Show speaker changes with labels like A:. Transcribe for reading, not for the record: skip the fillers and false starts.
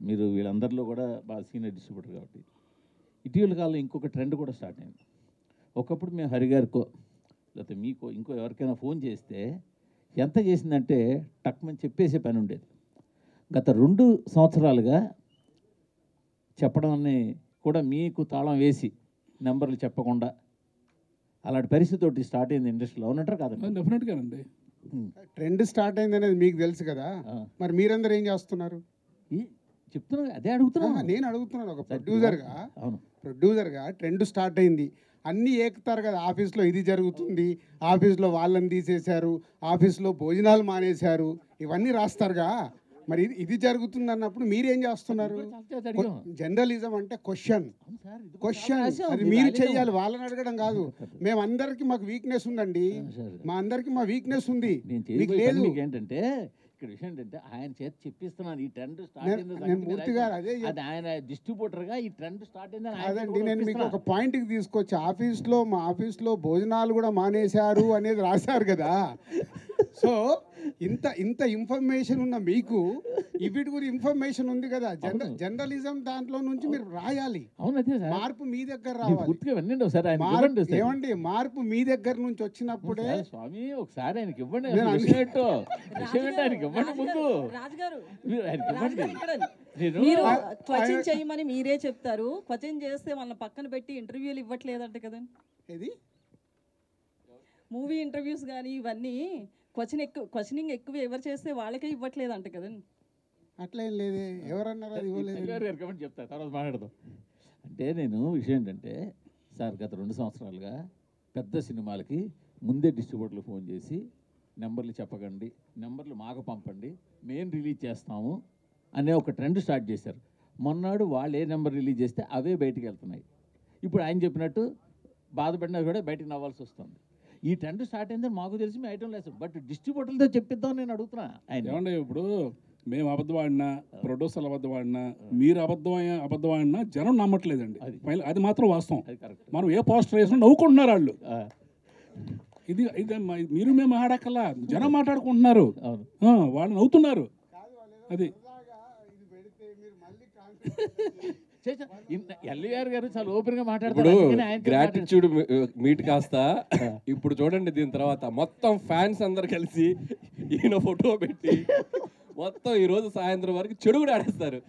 A: మీరు వీళ్ళందరిలో కూడా బాగా సీనియర్ డిస్ట్రిబ్యూటర్ కాబట్టి ఇటీవల కాలంలో ఇంకొక ట్రెండ్ కూడా స్టార్ట్ అయింది. ఒకప్పుడు మేము హరిగారికో లేకపోతే మీకో ఇంకో ఎవరికైనా ఫోన్ చేస్తే ఎంత చేసిందంటే టక్మని చెప్పేసే పని ఉండేది. గత 2 సంవత్సరాలుగా చెప్పడాన్ని కూడా మీకు తాళం వేసి నెంబర్లు చెప్పకుండా అలాంటి పరిస్థితి ఒకటి స్టార్ట్ అయింది ఇండస్ట్రీలో. అవునంటారు కాదండి?
B: డెఫినెట్గానండి.
C: ట్రెండ్ స్టార్ట్ అయింది అనేది మీకు తెలుసు కదా, మరి మీరందరూ ఏం చేస్తున్నారు?
A: చెప్తున్నా, అదే అడుగుతున్నా.
C: నేను అడుగుతున్నాను ఒక ప్రొడ్యూసర్గా.
A: అవును,
C: ప్రొడ్యూసర్గా ట్రెండ్ స్టార్ట్ అయింది, అన్నీ ఏకుతారు కదా. ఆఫీస్లో ఇది జరుగుతుంది, ఆఫీస్లో వాళ్ళని తీసేశారు, ఆఫీస్లో భోజనాలు మానేశారు, ఇవన్నీ రాస్తారుగా. మరి ఇది జరుగుతుంది అన్నప్పుడు మీరేం చేస్తున్నారు? జర్నలిజం అంటే క్వశ్చన్, అది మీరు చెయ్యాలి, వాళ్ళని అడగడం కాదు. మేమందరికి మాకు వీక్నెస్ ఉందండి, మా అందరికి మా వీక్నెస్ ఉంది, మీకు లేదు.
A: ఏంటంటే ఇక్కడ విషయం ఏంటంటే ఆయన చేతి చెప్పిస్తున్నాను ఈ ట్రెండ్ స్టార్ట్ అయింది.
C: నేను మూర్తి గారు అదే
A: ఆయన డిస్ట్రిబ్యూటర్గా ఈ ట్రెండ్ స్టార్ట్ అయిందని
C: అదండి. నేను మీకు ఒక పాయింట్కి తీసుకొచ్చి మా ఆఫీస్లో భోజనాలు కూడా మానేశారు అనేది రాశారు కదా. సో ఇంత ఇన్ఫర్మేషన్ ఉన్న మీకు వీటి గురించి ఇన్ఫర్మేషన్ ఉంది కదా. జర్నలిజం దాంట్లో నుంచి మీరు రాయాలి. మార్పు మీ దగ్గర రావాలి. ఏమండి, మార్పు మీ దగ్గర నుంచి వచ్చినప్పుడే.
A: స్వామి ఒకసారి ఆయనకి ఇవ్వండి,
D: క్వశ్చన్ చేయమని మీరే చెప్తారు. క్వశ్చన్ చేస్తే వాళ్ళని పక్కన పెట్టి ఇంటర్వ్యూలు ఇవ్వట్లేదంట కదండి.
C: ఇది
D: మూవీ ఇంటర్వ్యూస్ కానీ ఇవన్నీ క్వశ్చనింగ్ ఎక్కువ ఎవరు చేస్తే వాళ్ళకే ఇవ్వట్లేదంట కదండి.
C: అట్లా ఏం లేదే, ఎవరన్నారు అది ఇవ్వలేదు.
A: చెప్తా, తర్వాత మాట్లాడదాం. అంటే నేను విషయం ఏంటంటే సార్, గత 2 సంవత్సరాలుగా పెద్ద సినిమాలకి ముందే డిస్ట్రిబ్యూటర్లు ఫోన్ చేసి నెంబర్లు చెప్పకండి, నెంబర్లు మాకు పంపండి, మేము రిలీజ్ చేస్తాము అనే ఒక ట్రెండ్ స్టార్ట్ చేశారు. మొన్నాడు వాళ్ళు ఏ నెంబర్ రిలీజ్ చేస్తే అవే బయటికి వెళ్తున్నాయి. ఇప్పుడు ఆయన చెప్పినట్టు బాధపడినా కూడా బయటకు నవ్వాల్సి వస్తుంది. ఈ ట్రెండ్ స్టార్ట్ అయిందని మాకు తెలిసి మేము ఐటమ్ లేదు, బట్ డిస్ట్రిబ్యూటర్లతో చెప్పిద్దాం నేను అడుగుతున్నా. ఆయన
B: ఏమంటే ఇప్పుడు మేము అబద్ధం ఆడినా, ప్రొడ్యూసర్లు అబద్ధం ఆడినా, మీరు అబద్ధం ఆడినా జనం నమ్మట్లేదండి. అది మాత్రం వాస్తవం. మనం ఏ పోస్టర్ వేసినా నవ్వుకుంటున్నారు వాళ్ళు. ఇది మీరు మేము మాట్లాడకల్లా జనం మాట్లాడుకుంటున్నారు, వాళ్ళు నవ్వుతున్నారు. అది
A: ఎల్వీఆర్ గారు చాలా ఓపెన్ గా
E: మాట్లాడుతారు. గ్రాటిట్యూడ్ మీట్ కాస్త ఇప్పుడు చూడండి, దీని తర్వాత మొత్తం ఫ్యాన్స్ అందరు కలిసి ఈయన ఫోటో పెట్టి మొత్తం ఈ రోజు సాయంత్రం వరకు చెడు కూడా ఆడేస్తారు.